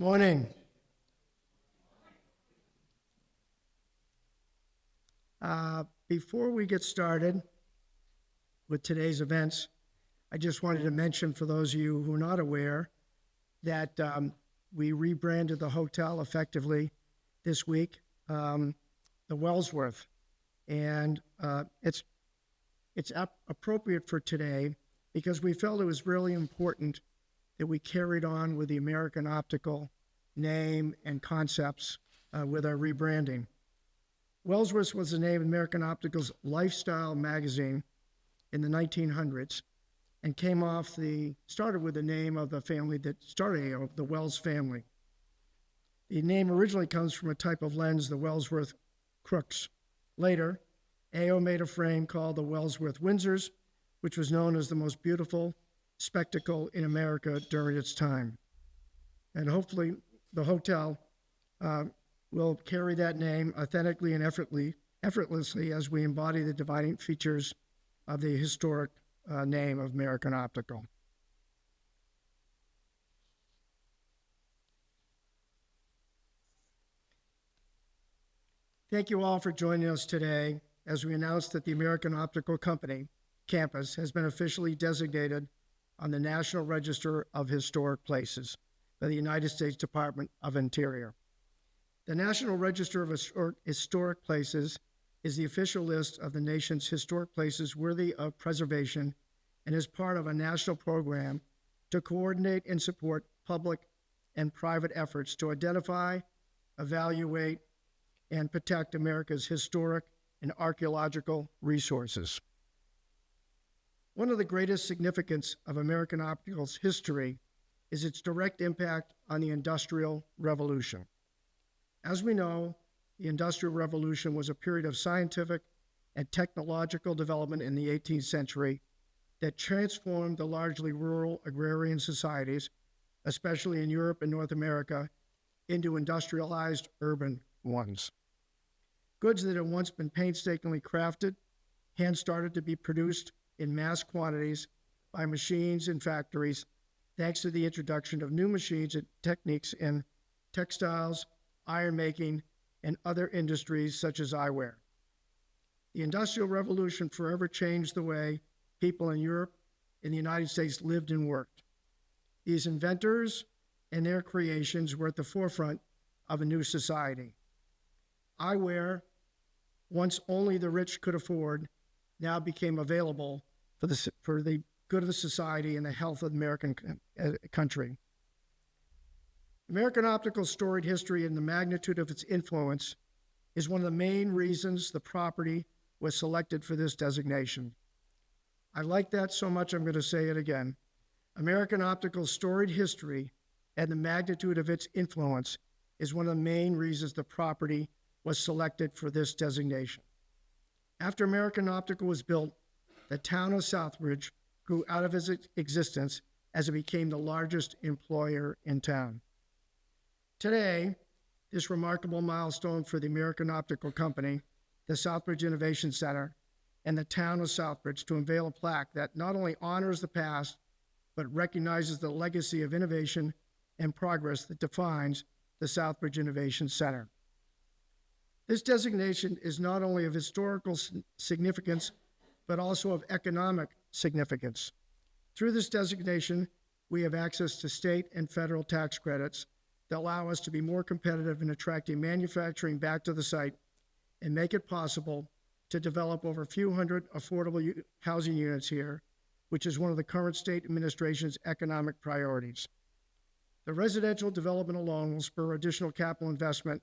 Morning. Before we get started with today's events, I just wanted to mention for those of you who are not aware that we rebranded the hotel effectively this week, the Wellsworth. And it's appropriate for today because we felt it was really important that we carried on with the American Optical name and concepts with our rebranding. Wellsworth was the name of American Optical's lifestyle magazine in the 1900s and started with the name of the family that started AO, the Wells family. The name originally comes from a type of lens, the Wellsworth crooks. Later, AO made a frame called the Wellsworth Windsors, which was known as the most beautiful spectacle in America during its time. And hopefully the hotel will carry that name authentically and effortlessly as we embody the defining features of the historic name of American Optical. Thank you all for joining us today as we announce that the American Optical Company campus has been officially designated on the National Register of Historic Places by the United States Department of Interior. The National Register of Historic Places is the official list of the nation's historic places worthy of preservation and is part of a national program to coordinate and support public and private efforts to identify, evaluate, and protect America's historic and archaeological resources. One of the greatest significance of American Optical's history is its direct impact on the Industrial Revolution. As we know, the Industrial Revolution was a period of scientific and technological development in the 18th century that transformed the largely rural agrarian societies, especially in Europe and North America, into industrialized urban ones. Goods that had once been painstakingly crafted, hand started to be produced in mass quantities by machines in factories, thanks to the introduction of new machines and techniques in textiles, iron making, and other industries such as eyewear. The Industrial Revolution forever changed the way people in Europe and the United States lived and worked. These inventors and their creations were at the forefront of a new society. Eyewear, once only the rich could afford, now became available for the good of the society and the health of the American country. American Optical's storied history and the magnitude of its influence is one of the main reasons the property was selected for this designation. I like that so much I'm going to say it again. American Optical's storied history and the magnitude of its influence is one of the main reasons the property was selected for this designation. After American Optical was built, the town of Southbridge grew out of its existence as it became the largest employer in town. Today, this remarkable milestone for the American Optical Company, the Southbridge Innovation Center, and the town of Southbridge to unveil a plaque that not only honors the past, but recognizes the legacy of innovation and progress that defines the Southbridge Innovation Center. This designation is not only of historical significance, but also of economic significance. Through this designation, we have access to state and federal tax credits that allow us to be more competitive in attracting manufacturing back to the site and make it possible to develop over a few hundred affordable housing units here, which is one of the current state administration's economic priorities. The residential development alone will spur additional capital investment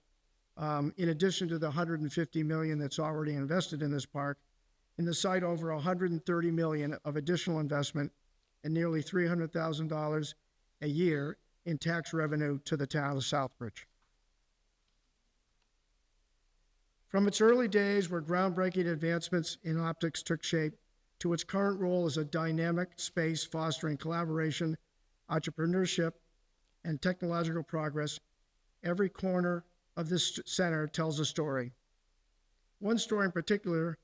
in addition to the $150 million that's already invested in this park, in the site over $130 million of additional investment and nearly $300,000 a year in tax revenue to the town of Southbridge. From its early days where groundbreaking advancements in optics took shape to its current role as a dynamic space fostering collaboration, entrepreneurship, and technological progress, every corner of this center tells a story. One story in particular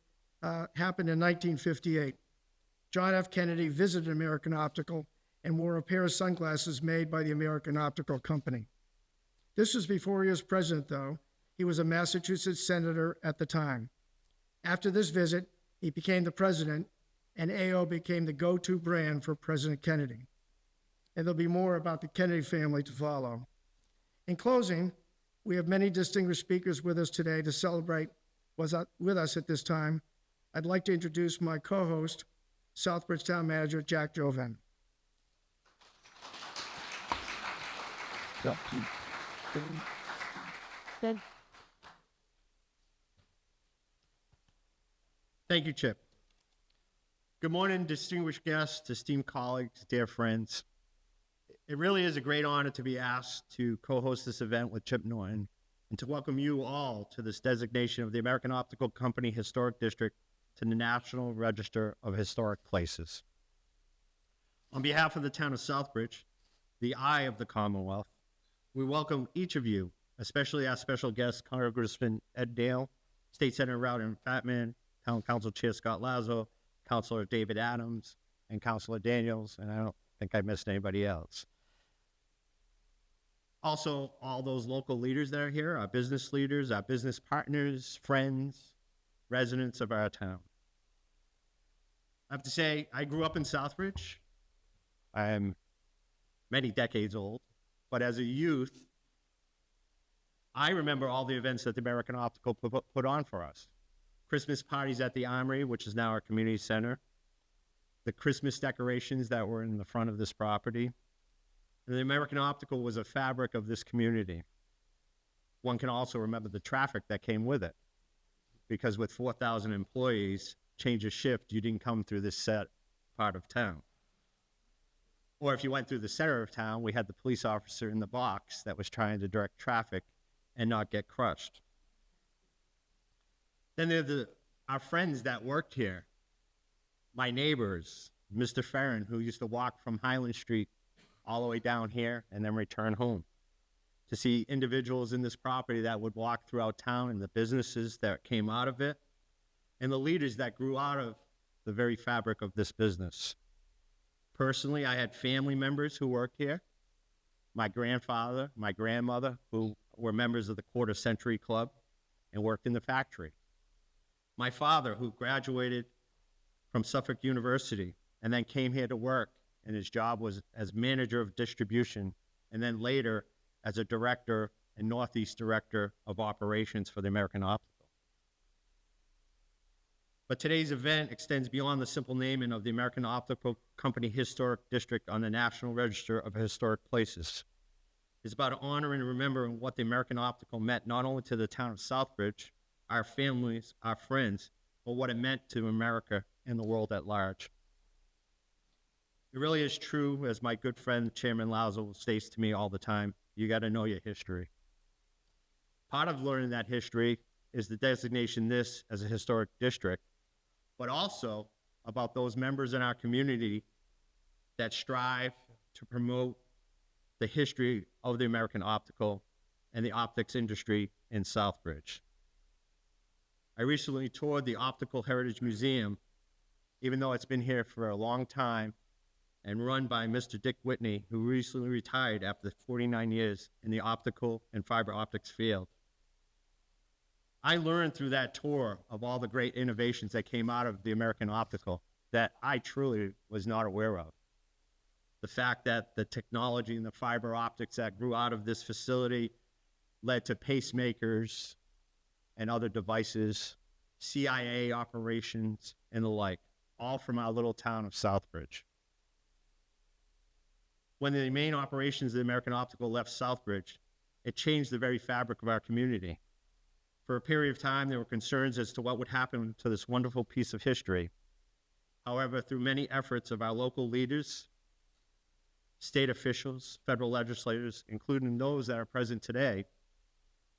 happened in 1958. John F. Kennedy visited American Optical and wore a pair of sunglasses made by the American Optical Company. This was before he was president, though. He was a Massachusetts senator at the time. After this visit, he became the president, and AO became the go-to brand for President Kennedy. And there'll be more about the Kennedy family to follow. In closing, we have many distinguished speakers with us today to celebrate with us at this time. I'd like to introduce my co-host, Southbridge Town Manager Jack Jovan. Thank you, Chip. Good morning, distinguished guests, esteemed colleagues, dear friends. It really is a great honor to be asked to co-host this event with Chip Norton and to welcome you all to this designation of the American Optical Company Historic District to the National Register of Historic Places. On behalf of the town of Southbridge, the eye of the Commonwealth, we welcome each of you, especially our special guest, Congressman Ed Dale, State Senator Rowden Fatman, Town Council Chair Scott Lazo, Councilor David Adams, and Councilor Daniels, and I don't think I missed anybody else. Also, all those local leaders that are here, our business leaders, our business partners, friends, residents of our town. I have to say, I grew up in Southbridge. I am many decades old, but as a youth, I remember all the events that the American Optical put on for us. Christmas parties at the Armory, which is now our community center, the Christmas decorations that were in the front of this property. And the American Optical was a fabric of this community. One can also remember the traffic that came with it, because with 4,000 employees, change of shift, you didn't come through this set part of town. Or if you went through the center of town, we had the police officer in the box that was trying to direct traffic and not get crushed. Then there are our friends that worked here, my neighbors, Mr. Farron, who used to walk from Highland Street all the way down here and then return home. To see individuals in this property that would walk throughout town and the businesses that came out of it, and the leaders that grew out of the very fabric of this business. Personally, I had family members who worked here, my grandfather, my grandmother, who were members of the Quarter Century Club and worked in the factory. My father, who graduated from Suffolk University and then came here to work, and his job was as manager of distribution, and then later as a director and Northeast Director of Operations for the American Optical. But today's event extends beyond the simple naming of the American Optical Company Historic District on the National Register of Historic Places. It's about honoring and remembering what the American Optical meant not only to the town of Southbridge, our families, our friends, but what it meant to America and the world at large. It really is true, as my good friend Chairman Lazo states to me all the time, you got to know your history. Part of learning that history is the designation this as a historic district, but also about those members in our community that strive to promote the history of the American Optical and the optics industry in Southbridge. I recently toured the Optical Heritage Museum, even though it's been here for a long time and run by Mr. Dick Whitney, who recently retired after 49 years in the optical and fiber optics field. I learned through that tour of all the great innovations that came out of the American Optical that I truly was not aware of. The fact that the technology and the fiber optics that grew out of this facility led to pacemakers and other devices, CIA operations, and the like, all from our little town of Southbridge. When the main operations of the American Optical left Southbridge, it changed the very fabric of our community. For a period of time, there were concerns as to what would happen to this wonderful piece of history. However, through many efforts of our local leaders, state officials, federal legislators, including those that are present today,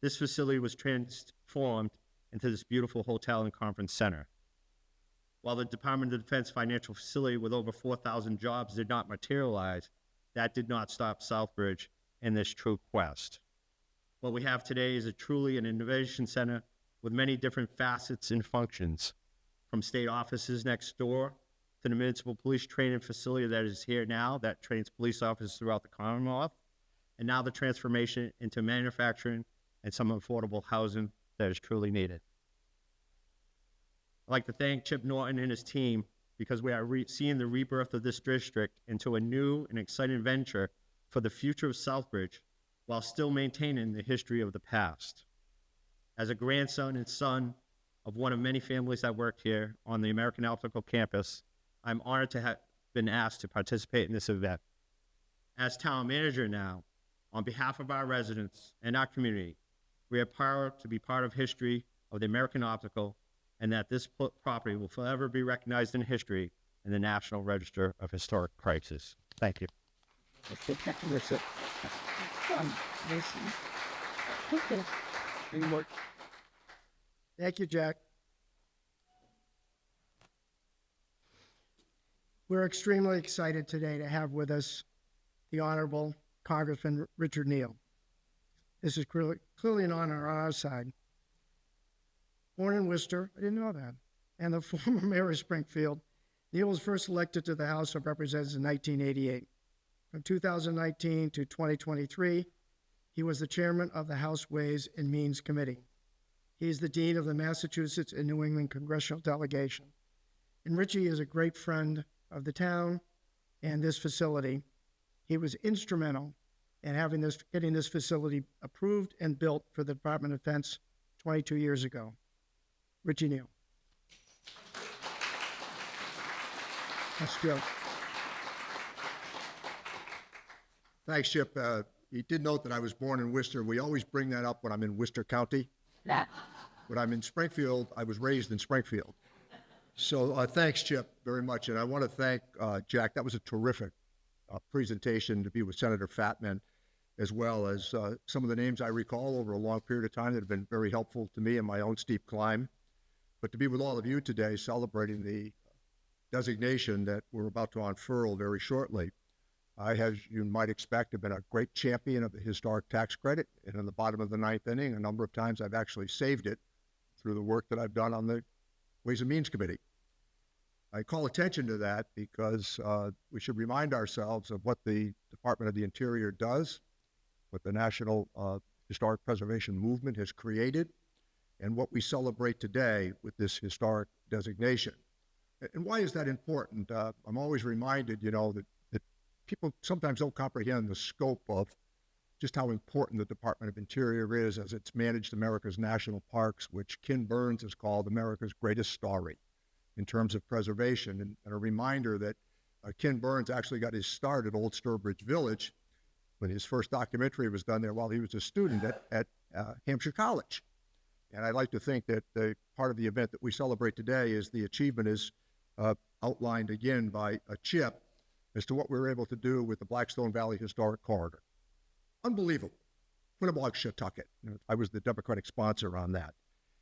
this facility was transformed into this beautiful hotel and conference center. While the Department of Defense financial facility with over 4,000 jobs did not materialize, that did not stop Southbridge in this true quest. What we have today is truly an innovation center with many different facets and functions, from state offices next door to the municipal police training facility that is here now that trains police officers throughout the Commonwealth, and now the transformation into manufacturing and some affordable housing that is truly needed. I'd like to thank Chip Norton and his team because we are seeing the rebirth of this district into a new and exciting venture for the future of Southbridge while still maintaining the history of the past. As a grandson and son of one of many families that work here on the American Optical campus, I'm honored to have been asked to participate in this event. As town manager now, on behalf of our residents and our community, we are proud to be part of history of the American Optical and that this property will forever be recognized in history in the National Register of Historic Places. Thank you. Thank you, Jack. We're extremely excited today to have with us the Honorable Congressman Richard Neal. This is clearly an honor on our side. Born in Worcester, I didn't know that, and the former mayor of Springfield, Neal was first elected to the House of Representatives in 1988. From 2019 to 2023, he was the chairman of the House Ways and Means Committee. He is the dean of the Massachusetts and New England Congressional Delegation. And Richie is a great friend of the town and this facility. He was instrumental in getting this facility approved and built for the Department of Defense 22 years ago. Richie Neal. That's Joe. Thanks, Chip. You did note that I was born in Worcester. We always bring that up when I'm in Worcester County. When I'm in Springfield, I was raised in Springfield. So thanks, Chip, very much. And I want to thank Jack. That was a terrific presentation to be with Senator Fatman, as well as some of the names I recall over a long period of time that have been very helpful to me in my own steep climb. But to be with all of you today celebrating the designation that we're about to unfurl very shortly. I, as you might expect, have been a great champion of the historic tax credit. And in the bottom of the ninth inning, a number of times I've actually saved it through the work that I've done on the Ways and Means Committee. I call attention to that because we should remind ourselves of what the Department of the Interior does, what the National Historic Preservation Movement has created, and what we celebrate today with this historic designation. And why is that important? I'm always reminded, that people sometimes don't comprehend the scope of just how important the Department of Interior is as it's managed America's national parks, which Ken Burns has called America's greatest story in terms of preservation. And a reminder that Ken Burns actually got his start at Old Sturbridge Village when his first documentary was done there while he was a student at Hampshire College. And I'd like to think that the part of the event that we celebrate today is the achievement is outlined again by Chip as to what we were able to do with the Blackstone Valley Historic Corridor. Unbelievable. Quinnebog-Shetucket. I was the Democratic sponsor on that.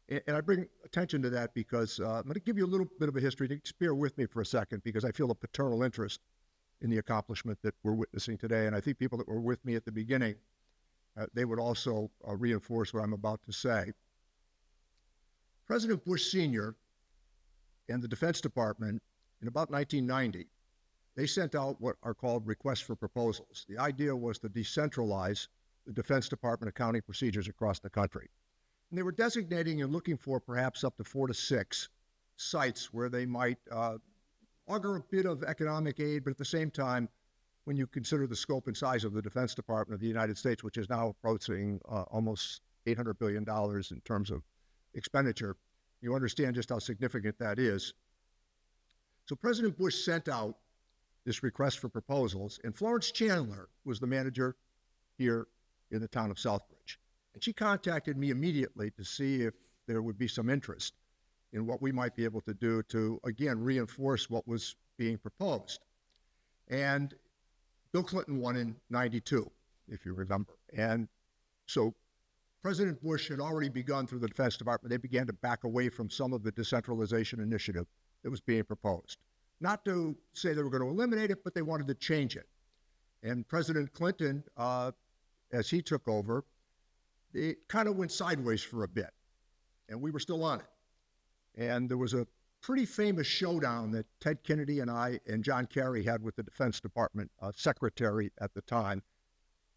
And I bring attention to that because I'm going to give you a little bit of a history. Just bear with me for a second because I feel a paternal interest in the accomplishment that we're witnessing today. And I think people that were with me at the beginning, they would also reinforce what I'm about to say. President Bush Sr. and the Defense Department in about 1990, they sent out what are called requests for proposals. The idea was to decentralize the Defense Department accounting procedures across the country. And they were designating and looking for perhaps up to 4 to 6 sites where they might augur a bit of economic aid, but at the same time, when you consider the scope and size of the Defense Department of the United States, which is now approaching almost $800 billion in terms of expenditure, you understand just how significant that is. So President Bush sent out this request for proposals, and Florence Chandler was the manager here in the town of Southbridge. And she contacted me immediately to see if there would be some interest in what we might be able to do to, again, reinforce what was being proposed. And Bill Clinton won in '92, if you remember. And so President Bush had already begun through the Defense Department. They began to back away from some of the decentralization initiative that was being proposed. Not to say they were going to eliminate it, but they wanted to change it. And President Clinton, as he took over, it kind of went sideways for a bit. And we were still on it. And there was a pretty famous showdown that Ted Kennedy and I and John Kerry had with the Defense Department secretary at the time.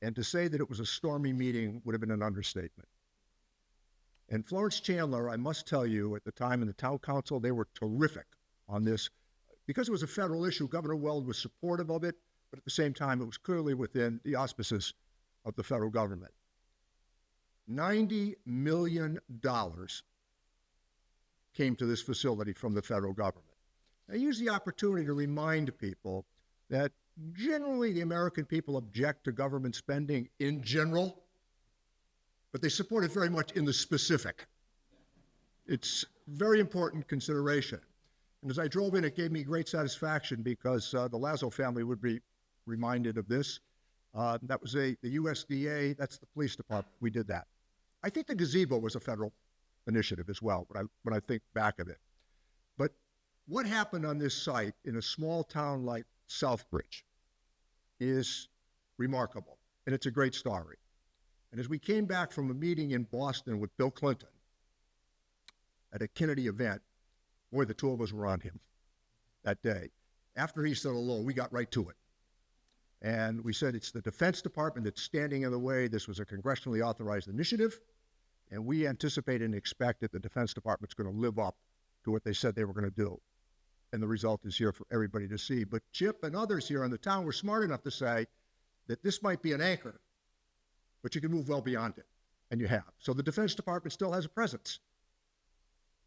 And to say that it was a stormy meeting would have been an understatement. And Florence Chandler, I must tell you, at the time in the town council, they were terrific on this. Because it was a federal issue, Governor Weld was supportive of it, but at the same time, it was clearly within the auspices of the federal government. $90 million came to this facility from the federal government. I use the opportunity to remind people that generally the American people object to government spending in general, but they support it very much in the specific. It's very important consideration. And as I drove in, it gave me great satisfaction because the Lazo family would be reminded of this. That was the USDA, that's the police department. We did that. I think the gazebo was a federal initiative as well, when I think back of it. But what happened on this site in a small town like Southbridge is remarkable, and it's a great story. And as we came back from a meeting in Boston with Bill Clinton at a Kennedy event, boy, the two of us were on him that day. After he said hello, we got right to it. And we said, it's the Defense Department that's standing in the way. This was a congressionally authorized initiative, and we anticipate and expect that the Defense Department's going to live up to what they said they were going to do. And the result is here for everybody to see. But Chip and others here in the town were smart enough to say that this might be an anchor, but you can move well beyond it, and you have. So the Defense Department still has a presence.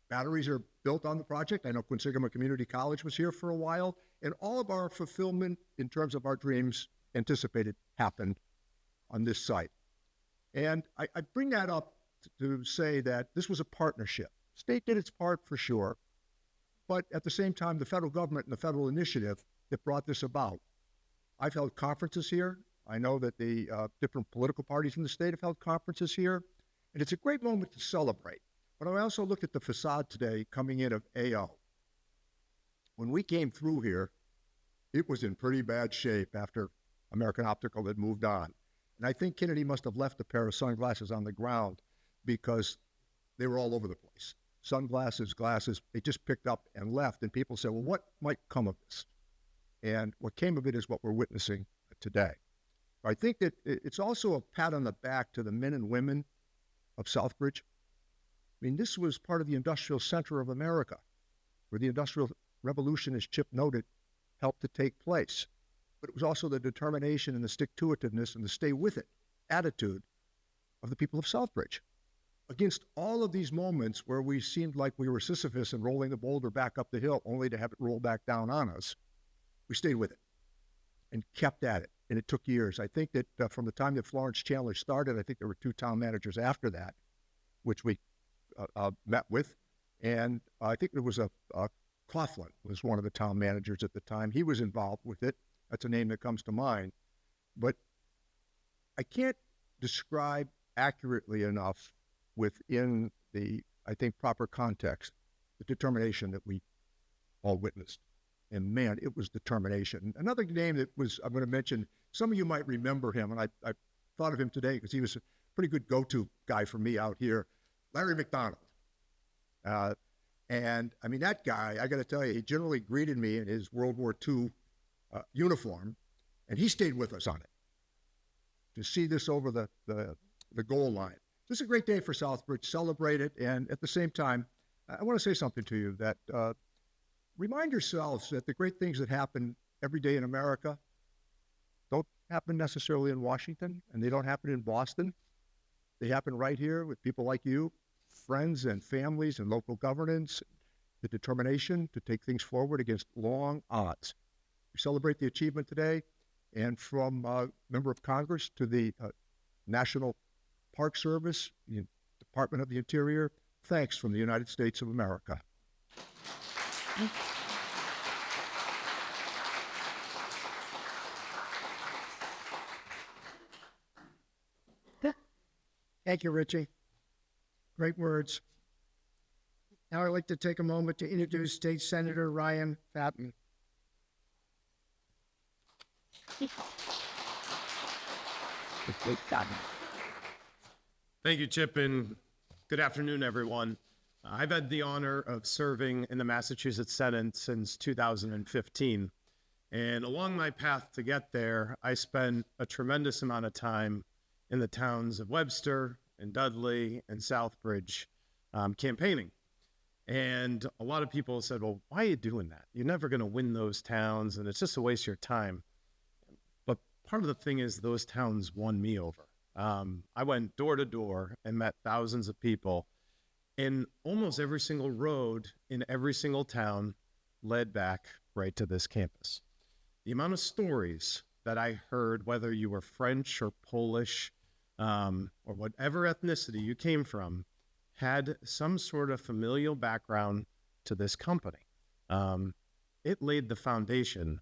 Batteries are built on the project. I know Quinsigamma Community College was here for a while, and all of our fulfillment in terms of our dreams anticipated happened on this site. And I bring that up to say that this was a partnership. State did its part for sure, but at the same time, the federal government and the federal initiative that brought this about. I've held conferences here. I know that the different political parties in the state have held conferences here, and it's a great moment to celebrate. But I also looked at the facade today coming in of AO. When we came through here, it was in pretty bad shape after American Optical had moved on. And I think Kennedy must have left a pair of sunglasses on the ground because they were all over the place. Sunglasses, glasses, they just picked up and left. And people said, well, what might come of this? And what came of it is what we're witnessing today. I think that it's also a pat on the back to the men and women of Southbridge. I mean, this was part of the industrial center of America, where the Industrial Revolution, as Chip noted, helped to take place. But it was also the determination and the stick-to-itiveness and the stay-with-it attitude of the people of Southbridge. Against all of these moments where we seemed like we were Sisyphus and rolling the boulder back up the hill only to have it roll back down on us, we stayed with it and kept at it. And it took years. I think that from the time that Florence Chandler started, I think there were 2 town managers after that, which we met with. And I think there was a Coughlin was one of the town managers at the time. He was involved with it. That's a name that comes to mind. But I can't describe accurately enough within the, I think, proper context, the determination that we all witnessed. And man, it was determination. Another name that was, I'm going to mention, some of you might remember him, and I thought of him today because he was a pretty good go-to guy for me out here, Larry McDonald. And I mean, that guy, I got to tell you, he generally greeted me in his World War II uniform, and he stayed with us on it to see this over the goal line. This is a great day for Southbridge. Celebrate it, and at the same time, I want to say something to you that remind yourselves that the great things that happen every day in America don't happen necessarily in Washington, and they don't happen in Boston. They happen right here with people like you, friends and families and local governance, the determination to take things forward against long odds. We celebrate the achievement today, and from Member of Congress to the National Park Service, the Department of the Interior, thanks from the United States of America. Thank you, Richie. Great words. Now I'd like to take a moment to introduce State Senator Ryan Fatton. Thank you, Chip, and good afternoon, everyone. I've had the honor of serving in the Massachusetts Senate since 2015. And along my path to get there, I spent a tremendous amount of time in the towns of Webster and Dudley and Southbridge campaigning. And a lot of people said, well, why are you doing that? You're never going to win those towns, and it's just a waste of your time. But part of the thing is those towns won me over. I went door to door and met thousands of people, and almost every single road in every single town led back right to this campus. The amount of stories that I heard, whether you were French or Polish or whatever ethnicity you came from, had some sort of familial background to this company. It laid the foundation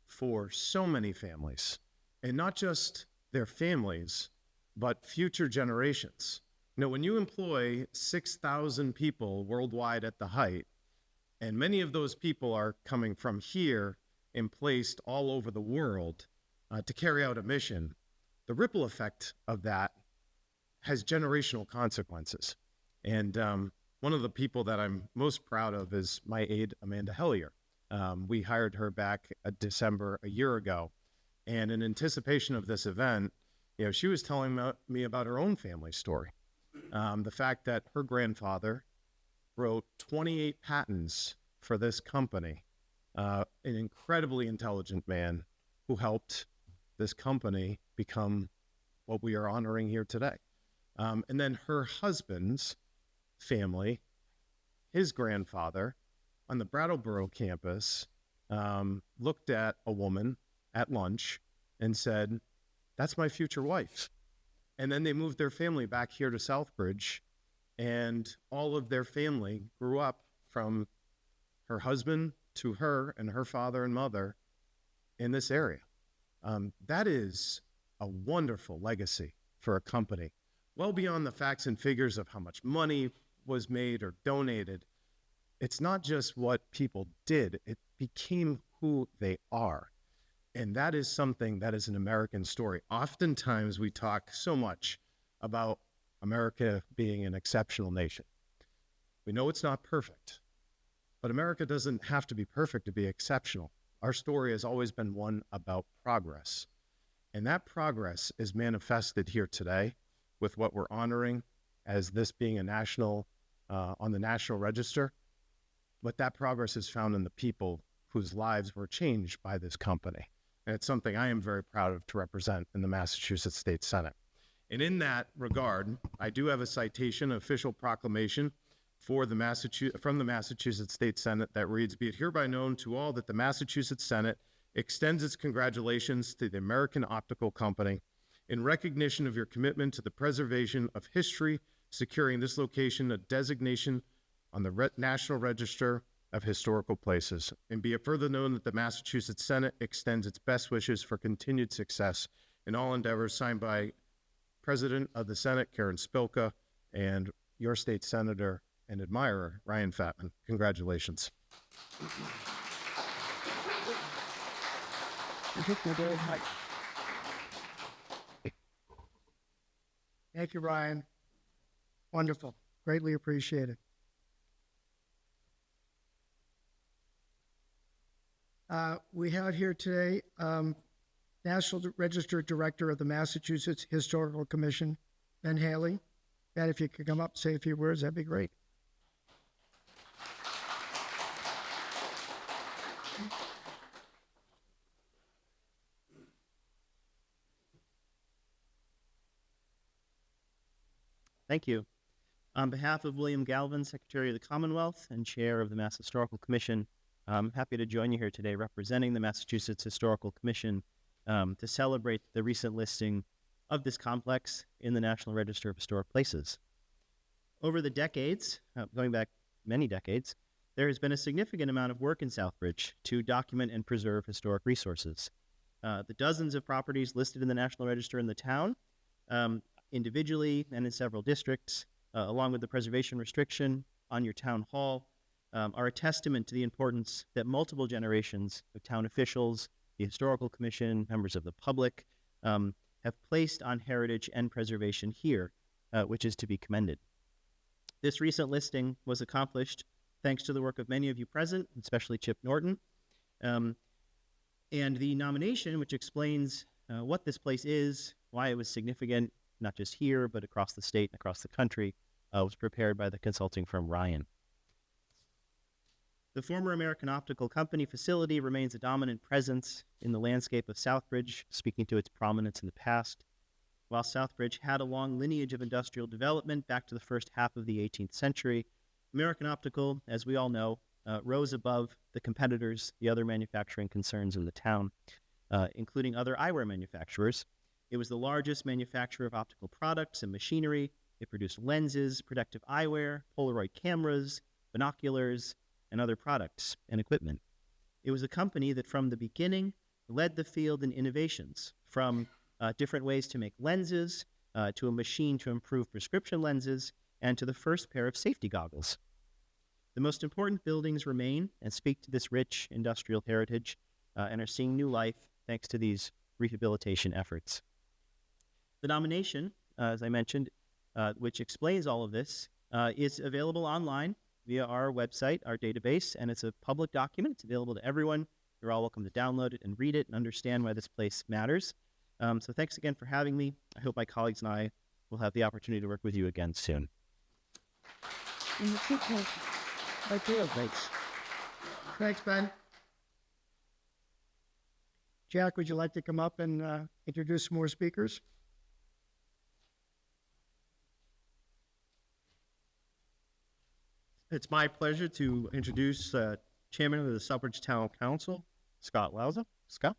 for so many families, and not just their families, but future generations. You know, when you employ 6,000 people worldwide at the height, and many of those people are coming from here and placed all over the world to carry out a mission, the ripple effect of that has generational consequences. And one of the people that I'm most proud of is my aide, Amanda Hellier. We hired her back December a year ago. And in anticipation of this event, she was telling me about her own family story. The fact that her grandfather wrote 28 patents for this company, an incredibly intelligent man who helped this company become what we are honoring here today. And then her husband's family, his grandfather, on the Brattleboro campus, looked at a woman at lunch and said, "That's my future wife." And then they moved their family back here to Southbridge, and all of their family grew up from her husband to her and her father and mother in this area. That is a wonderful legacy for a company, well beyond the facts and figures of how much money was made or donated. It's not just what people did, it became who they are. And that is something that is an American story. Oftentimes we talk so much about America being an exceptional nation. We know it's not perfect, but America doesn't have to be perfect to be exceptional. Our story has always been one about progress. And that progress is manifested here today with what we're honoring as this being a national, on the National Register. But that progress is found in the people whose lives were changed by this company. And it's something I am very proud of to represent in the Massachusetts State Senate. And in that regard, I do have a citation, an official proclamation from the Massachusetts State Senate that reads, "Be it hereby known to all that the Massachusetts Senate extends its congratulations to the American Optical Company in recognition of your commitment to the preservation of history, securing this location a designation on the National Register of Historical Places. And be it further known that the Massachusetts Senate extends its best wishes for continued success in all endeavors," signed by President of the Senate, Karen Spilka, and your state senator and admirer, Ryan Fatman. Congratulations. Thank you, Ryan. Wonderful. Greatly appreciated. We have here today National Register Director of the Massachusetts Historical Commission, Ben Haley. Ben, if you could come up and say a few words, that'd be great. Thank you. On behalf of William Galvin, Secretary of the Commonwealth and Chair of the Mass Historical Commission, I'm happy to join you here today representing the Massachusetts Historical Commission to celebrate the recent listing of this complex in the National Register of Historic Places. Over the decades, going back many decades, there has been a significant amount of work in Southbridge to document and preserve historic resources. The dozens of properties listed in the National Register in the town, individually and in several districts, along with the preservation restriction on your town hall, are a testament to the importance that multiple generations of town officials, the Historical Commission, members of the public, have placed on heritage and preservation here, which is to be commended. This recent listing was accomplished thanks to the work of many of you present, especially Chip Norton. And the nomination, which explains what this place is, why it was significant, not just here, but across the state and across the country, was prepared by the consulting firm Ryan. The former American Optical Company facility remains a dominant presence in the landscape of Southbridge, speaking to its prominence in the past. While Southbridge had a long lineage of industrial development back to the first half of the 18th century, American Optical, as we all know, rose above the competitors, the other manufacturing concerns in the town, including other eyewear manufacturers. It was the largest manufacturer of optical products and machinery. It produced lenses, protective eyewear, Polaroid cameras, binoculars, and other products and equipment. It was a company that from the beginning led the field in innovations, from different ways to make lenses, to a machine to improve prescription lenses, and to the first pair of safety goggles. The most important buildings remain and speak to this rich industrial heritage and are seeing new life thanks to these rehabilitation efforts. The nomination, as I mentioned, which explains all of this, is available online via our website, our database, and it's a public document. It's available to everyone. You're all welcome to download it and read it and understand why this place matters. So thanks again for having me. I hope my colleagues and I will have the opportunity to work with you again soon. Thanks, Ben. Jack, would you like to come up and introduce more speakers? It's my pleasure to introduce Chairman of the Southbridge Town Council, Scott Lauza. Scott?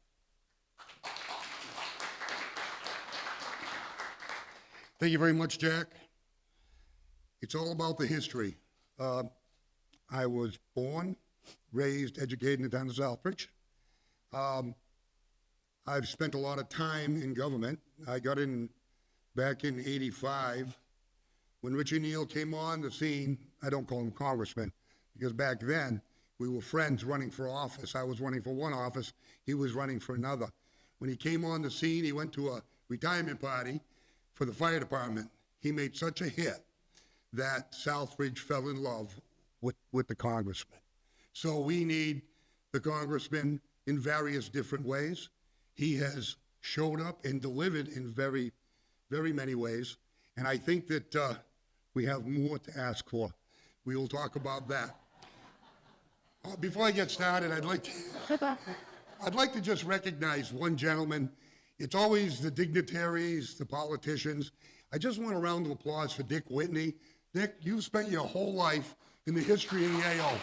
Thank you very much, Jack. It's all about the history. I was born, raised, educated in the town of Southbridge. I've spent a lot of time in government. I got in back in '85 when Richie Neal came on the scene. I don't call him congressman because back then we were friends running for office. I was running for one office. He was running for another. When he came on the scene, he went to a retirement party for the fire department. He made such a hit that Southbridge fell in love with the congressman. So we need the congressman in various different ways. He has showed up and delivered in very, very many ways. And I think that we have more to ask for. We will talk about that. Before I get started, I'd like to just recognize one gentleman. It's always the dignitaries, the politicians. I just want a round of applause for Dick Whitney. Dick, you've spent your whole life in the history of the AO.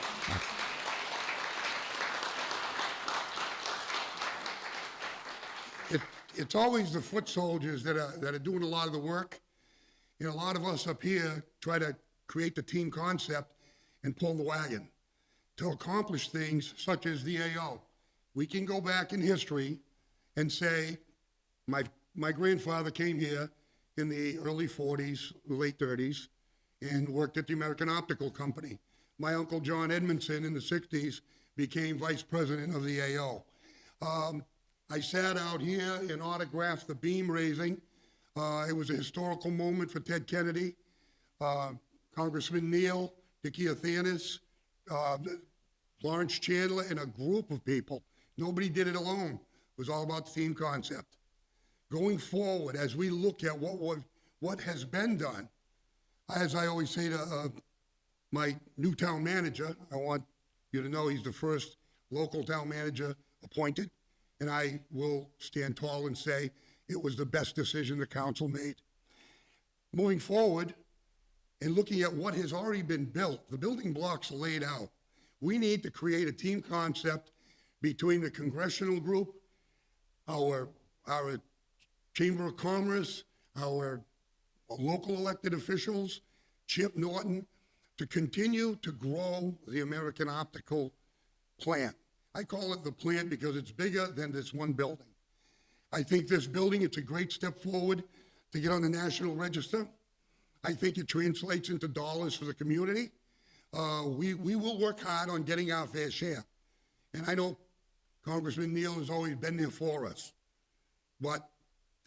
It's always the foot soldiers that are doing a lot of the work. And a lot of us up here try to create the team concept and pull the wagon to accomplish things such as the AO. We can go back in history and say, my grandfather came here in the early 40s, late 30s, and worked at the American Optical Company. My uncle John Edmondson in the 60s became vice president of the AO. I sat out here and autographed the beam raising. It was a historical moment for Ted Kennedy, Congressman Neal, Dickie Athanas, Lawrence Chandler, and a group of people. Nobody did it alone. It was all about the theme concept. Going forward, as we look at what has been done, as I always say to my new town manager, I want you to know he's the first local town manager appointed, and I will stand tall and say it was the best decision the council made. Moving forward and looking at what has already been built, the building blocks are laid out. We need to create a team concept between the congressional group, our Chamber of Commerce, our local elected officials, Chip Norton, to continue to grow the American Optical plant. I call it the plant because it's bigger than this one building. I think this building, it's a great step forward to get on the National Register. I think it translates into dollars for the community. We will work hard on getting our fair share. And I know Congressman Neal has always been there for us. But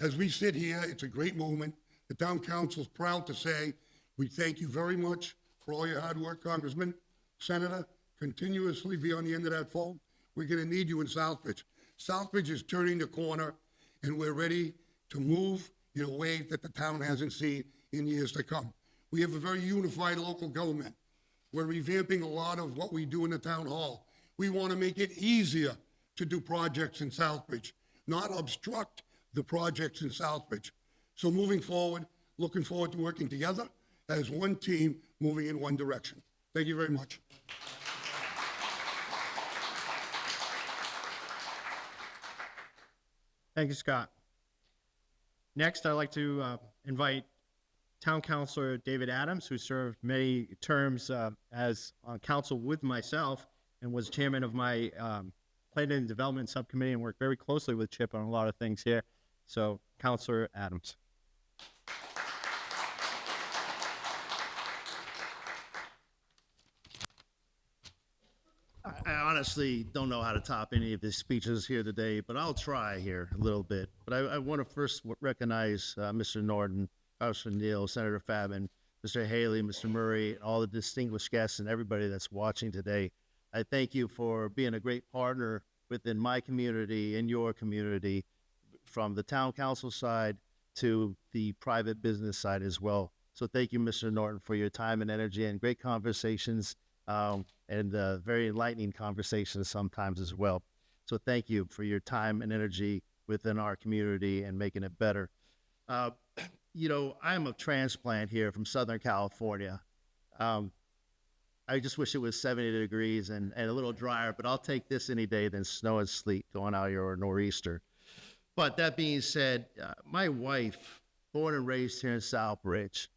as we sit here, it's a great moment. The town council is proud to say, we thank you very much for all your hard work, Congressman. Senator, continuously be on the end of that phone. We're going to need you in Southbridge. Southbridge is turning the corner, and we're ready to move in a way that the town hasn't seen in years to come. We have a very unified local government. We're revamping a lot of what we do in the town hall. We want to make it easier to do projects in Southbridge, not obstruct the projects in Southbridge. So moving forward, looking forward to working together as one team moving in one direction. Thank you very much. Thank you, Scott. Next, I'd like to invite Town Councilor David Adams, who served many terms as on council with myself and was chairman of my Planning and Development Subcommittee and worked very closely with Chip on a lot of things here. So, Councilor Adams. I honestly don't know how to top any of his speeches here today, but I'll try here a little bit. But I want to first recognize Mr. Norton, Congressman Neal, Senator Fabin, Mr. Haley, Mr. Murray, and all the distinguished guests and everybody that's watching today. I thank you for being a great partner within my community and your community, from the town council side to the private business side as well. So thank you, Mr. Norton, for your time and energy and great conversations. And very enlightening conversations sometimes as well. So thank you for your time and energy within our community and making it better. You know, I'm a transplant here from Southern California. I just wish it was 70 degrees and a little drier, but I'll take this any day than snow and sleet going out here or a nor'easter. But that being said, my wife, born and raised here in Southbridge,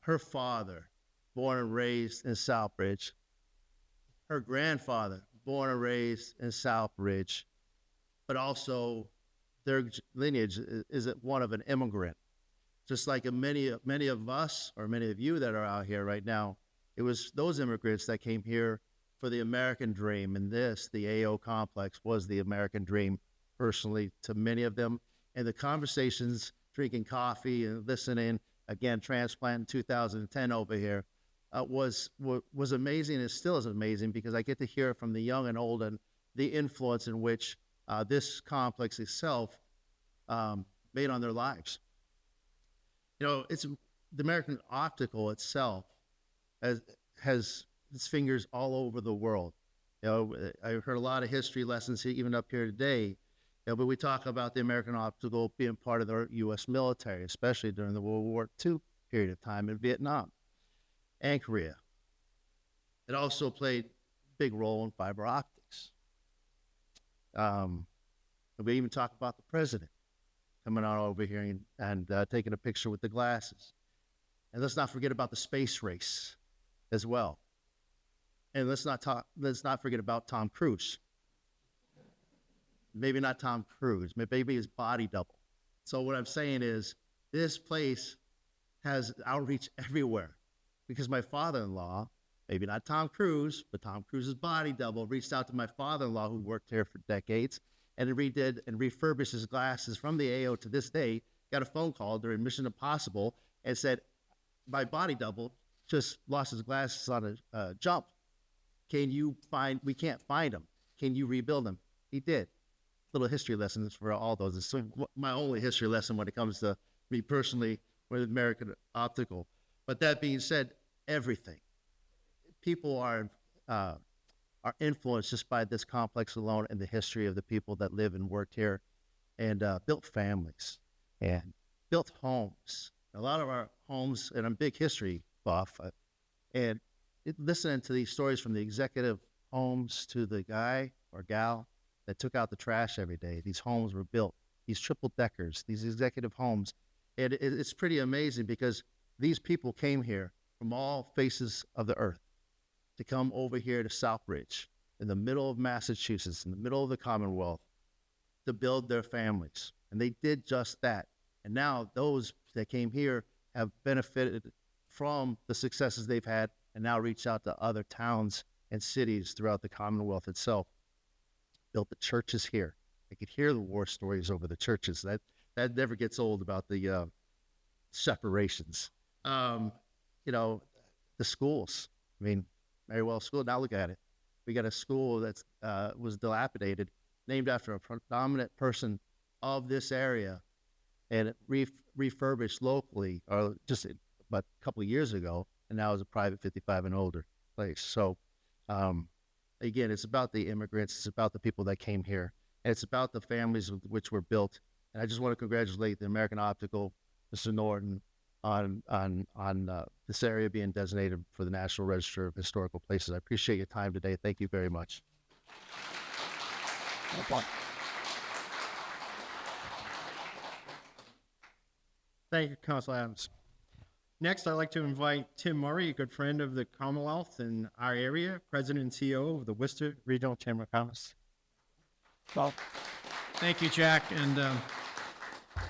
her father, born and raised in Southbridge, her grandfather, born and raised in Southbridge, but also their lineage is one of an immigrant. Just like many of us, or many of you that are out here right now, it was those immigrants that came here for the American dream, and the AO complex was the American dream, personally, to many of them. And the conversations, drinking coffee and listening, again, transplant in 2010 over here, was amazing, and still is amazing, because I get to hear from the young and old and the influence in which this complex itself made on their lives. You know, it's the American Optical itself has its fingers all over the world. You know, I heard a lot of history lessons even up here today. You know, but we talk about the American Optical being part of the U.S. military, especially during the World War II period of time in Vietnam and Korea. It also played a big role in fiber optics. We even talk about the president coming on over here and taking a picture with the glasses. And let's not forget about the space race as well. And let's not forget about Tom Cruise. Maybe not Tom Cruise, maybe his body double. So what I'm saying is, this place has outreach everywhere, because my father-in-law, maybe not Tom Cruise, but Tom Cruise's body double, reached out to my father-in-law, who worked here for decades, and redid and refurbished his glasses from the AO to this day. Got a phone call during Mission Impossible and said, my body double just lost his glasses on a jump. We can't find him. Can you rebuild him? He did. Little history lessons for all those. It's my only history lesson when it comes to me personally with American Optical. But that being said, everything. People are influenced just by this complex alone, and the history of the people that live and worked here, and built families and built homes. A lot of our homes, and I'm a big history buff, listening to these stories from the executive homes to the guy or gal that took out the trash every day. These homes were built, these triple deckers, these executive homes. And it's pretty amazing, because these people came here from all faces of the earth to come over here to Southbridge, in the middle of Massachusetts, in the middle of the Commonwealth, to build their families. And they did just that. And now those that came here have benefited from the successes they've had, and now reach out to other towns and cities throughout the Commonwealth itself. Built the churches here. I could hear the war stories over the churches. That never gets old, about the separations. You know, the schools. I mean, Merriwell School, now look at it. We got a school that was dilapidated, named after a predominant person of this area, and it refurbished locally, or just about a couple of years ago, and now is a private 55 and older place. So, again, it's about the immigrants, it's about the people that came here, and it's about the families with which were built. And I just want to congratulate the American Optical, Mr. Norton, on this area being designated for the National Register of Historical Places. I appreciate your time today. Thank you very much. Thank you, Council Adams. Next, I'd like to invite Tim Murray, a good friend of the Commonwealth in our area, President and CEO of the Worcester Regional Chamber of Commerce. Well, thank you, Jack. And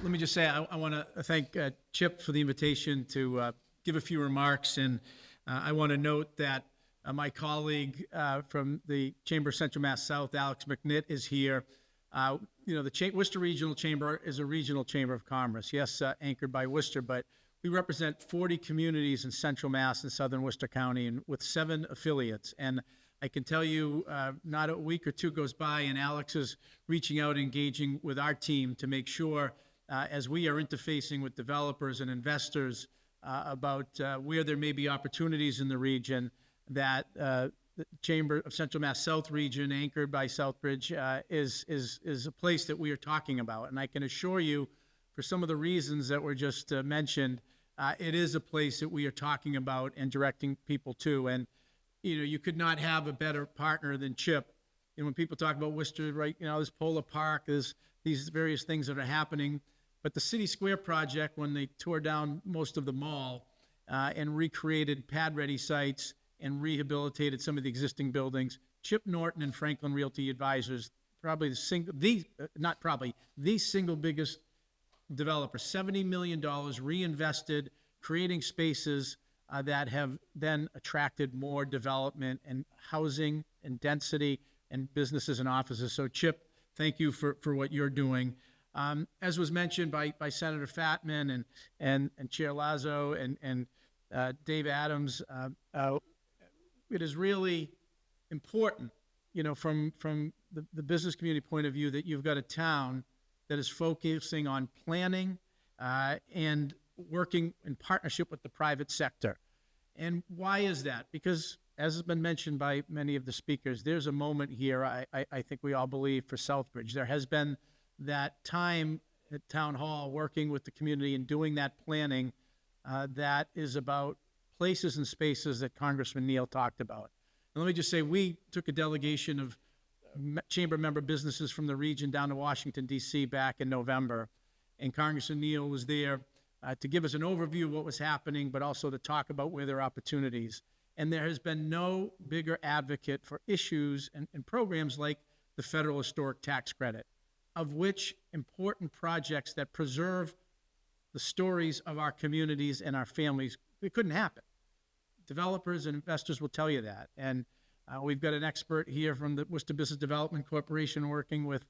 let me just say, I want to thank Chip for the invitation to give a few remarks. And I want to note that my colleague from the Chamber of Central Mass South, Alex McNitt, is here. The Worcester Regional Chamber is a regional chamber of commerce, yes, anchored by Worcester, but we represent 40 communities in Central Mass and Southern Worcester County, and with 7 affiliates. And I can tell you, not a week or two goes by, and Alex is reaching out, engaging with our team to make sure, as we are interfacing with developers and investors about where there may be opportunities in the region, that the Chamber of Central Mass South region, anchored by Southbridge, is a place that we are talking about. And I can assure you, for some of the reasons that were just mentioned, it is a place that we are talking about and directing people to. And, you could not have a better partner than Chip. And when people talk about Worcester, right, there's Polar Park, there's these various things that are happening. But the City Square project, when they tore down most of the mall and recreated pad-ready sites and rehabilitated some of the existing buildings, Chip Norton and Franklin Realty Advisors, probably the single biggest developer, $70 million reinvested, creating spaces that have then attracted more development and housing and density and businesses and offices. So Chip, thank you for what you're doing. As was mentioned by Senator Fatman and Chair Lazo and Dave Adams, it is really important, from the business community point of view, that you've got a town that is focusing on planning and working in partnership with the private sector. And why is that? Because, as has been mentioned by many of the speakers, there's a moment here, I think we all believe, for Southbridge. There has been that time at Town Hall working with the community and doing that planning that is about places and spaces that Congressman Neal talked about. And let me just say, we took a delegation of chamber member businesses from the region down to Washington, D.C. back in November, and Congressman Neal was there to give us an overview of what was happening, but also to talk about where there are opportunities. And there has been no bigger advocate for issues and programs like the federal historic tax credit, of which important projects that preserve the stories of our communities and our families, it couldn't happen. Developers and investors will tell you that. And we've got an expert here from the Worcester Business Development Corporation working with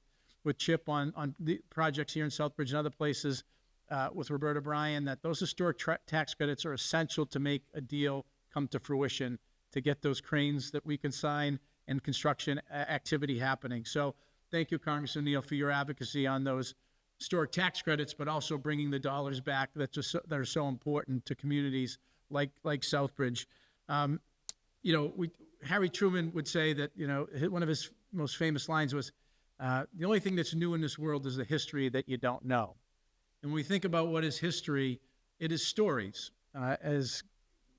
Chip on the projects here in Southbridge and other places with Roberta Bryan, that those historic tax credits are essential to make a deal come to fruition, to get those cranes that we can sign and construction activity happening. So thank you, Congressman Neal, for your advocacy on those historic tax credits, but also bringing the dollars back that are so important to communities like Southbridge. Harry Truman would say that, one of his most famous lines was, the only thing that's new in this world is the history that you don't know. And when we think about what is history, it is stories. As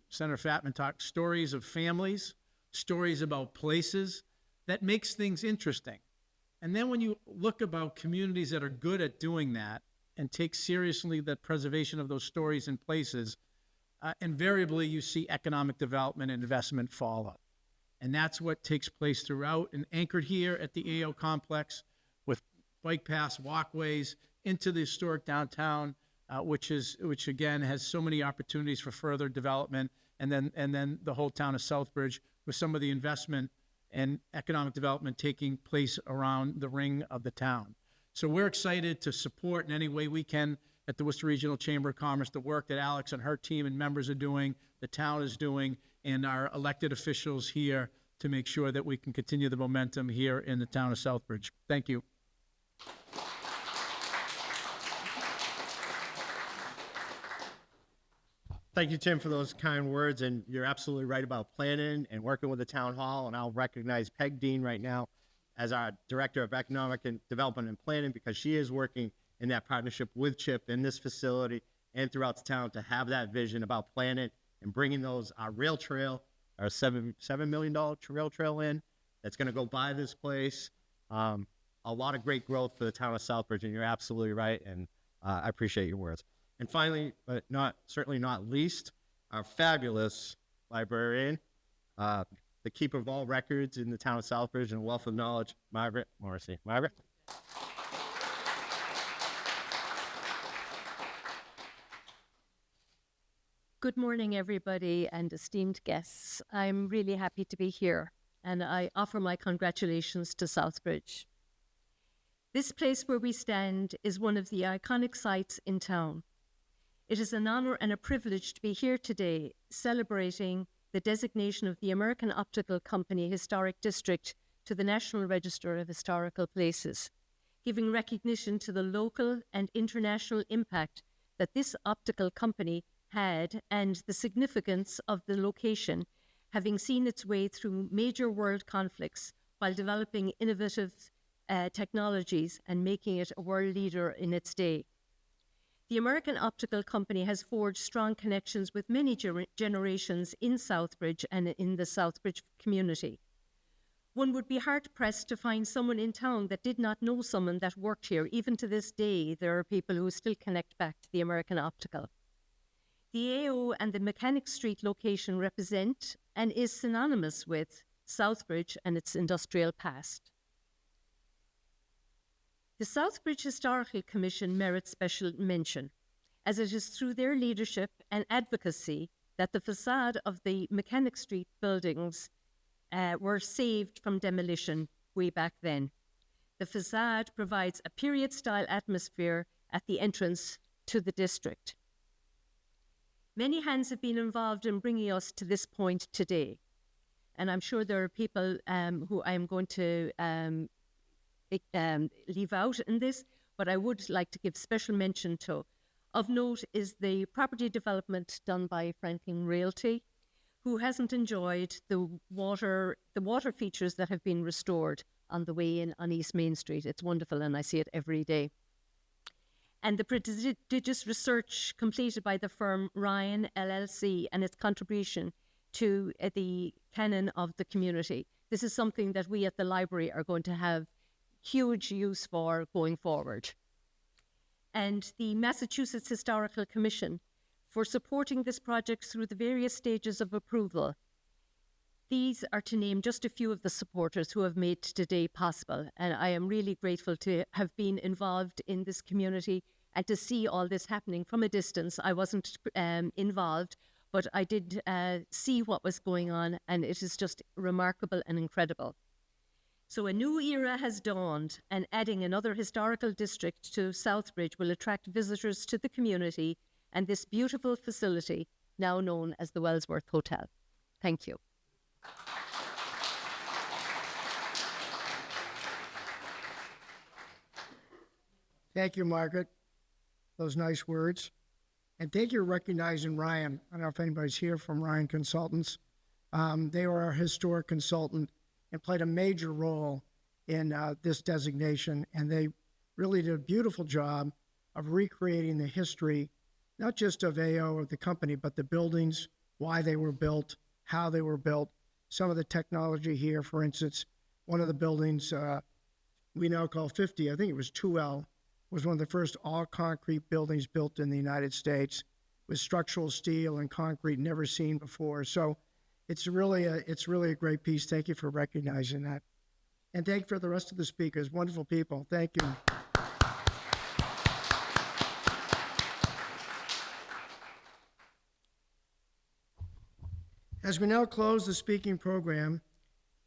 Senator Fatman talked, stories of families, stories about places, that makes things interesting. And then when you look about communities that are good at doing that and take seriously the preservation of those stories and places, invariably you see economic development and investment follow. And that's what takes place throughout and anchored here at the AO complex with bike paths, walkways into the historic downtown, which again has so many opportunities for further development, and then the whole town of Southbridge with some of the investment and economic development taking place around the ring of the town. So we're excited to support in any way we can at the Worcester Regional Chamber of Commerce the work that Alex and her team and members are doing, the town is doing, and our elected officials here to make sure that we can continue the momentum here in the town of Southbridge. Thank you. Thank you, Tim, for those kind words. And you're absolutely right about planning and working with the town hall. And I'll recognize Peg Dean right now as our Director of Economic and Development and Planning, because she is working in that partnership with Chip in this facility and throughout the town to have that vision about planning and bringing those, our rail trail, our $7 million rail trail in that's going to go by this place. A lot of great growth for the town of Southbridge, and you're absolutely right. And I appreciate your words. And finally, but certainly not least, our fabulous librarian, the keeper of all records in the town of Southbridge and a wealth of knowledge, Margaret Morrissey. Margaret? Good morning, everybody, and esteemed guests. I'm really happy to be here, and I offer my congratulations to Southbridge. This place where we stand is one of the iconic sites in town. It is an honor and a privilege to be here today celebrating the designation of the American Optical Company Historic District to the National Register of Historical Places, giving recognition to the local and international impact that this optical company had and the significance of the location, having seen its way through major world conflicts while developing innovative technologies and making it a world leader in its day. The American Optical Company has forged strong connections with many generations in Southbridge and in the Southbridge community. One would be hard-pressed to find someone in town that did not know someone that worked here. Even to this day, there are people who still connect back to the American Optical. The AO and the Mechanic Street location represent and is synonymous with Southbridge and its industrial past. The Southbridge Historical Commission merits special mention, as it is through their leadership and advocacy that the facade of the Mechanic Street buildings were saved from demolition way back then. The facade provides a period-style atmosphere at the entrance to the district. Many hands have been involved in bringing us to this point today, and I'm sure there are people who I'm going to leave out in this, but I would like to give special mention to. Of note is the property development done by Franklin Realty, who hasn't enjoyed the water features that have been restored on the way in on East Main Street. It's wonderful, and I see it every day. And the prodigious research completed by the firm Ryan LLC and its contribution to the canon of the community. This is something that we at the library are going to have huge use for going forward. And the Massachusetts Historical Commission for supporting this project through the various stages of approval. These are to name just a few of the supporters who have made today possible. And I am really grateful to have been involved in this community and to see all this happening from a distance. I wasn't involved, but I did see what was going on, and it is just remarkable and incredible. So a new era has dawned, and adding another historical district to Southbridge will attract visitors to the community and this beautiful facility, now known as the Wellsworth Hotel. Thank you. Thank you, Margaret. Those nice words. And thank you for recognizing Ryan. I don't know if anybody's here from Ryan Consultants. They were our historic consultant and played a major role in this designation. And they really did a beautiful job of recreating the history, not just of AO or the company, but the buildings, why they were built, how they were built, some of the technology here. For instance, one of the buildings we now call 50, I think it was 2L, was one of the first all-concrete buildings built in the United States with structural steel and concrete never seen before. So it's really a great piece. Thank you for recognizing that. And thank you for the rest of the speakers. Wonderful people. Thank you. As we now close the speaking program,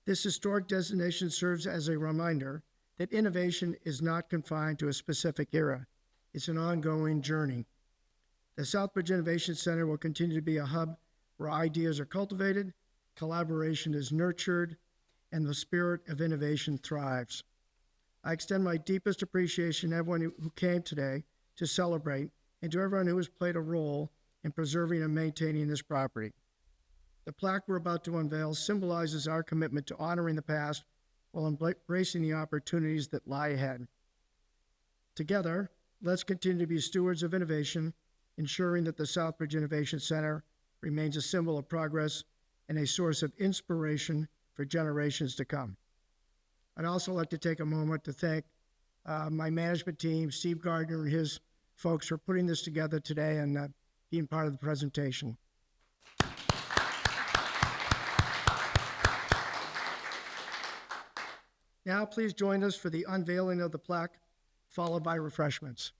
this historic designation serves as a reminder that innovation is not confined to a specific era. It's an ongoing journey. The Southbridge Innovation Center will continue to be a hub where ideas are cultivated, collaboration is nurtured, and the spirit of innovation thrives. I extend my deepest appreciation to everyone who came today to celebrate and to everyone who has played a role in preserving and maintaining this property. The plaque we're about to unveil symbolizes our commitment to honoring the past while embracing the opportunities that lie ahead. Together, let's continue to be stewards of innovation, ensuring that the Southbridge Innovation Center remains a symbol of progress and a source of inspiration for generations to come. I'd also like to take a moment to thank my management team, Steve Gardner and his folks, for putting this together today and being part of the presentation. Now, please join us for the unveiling of the plaque, followed by refreshments.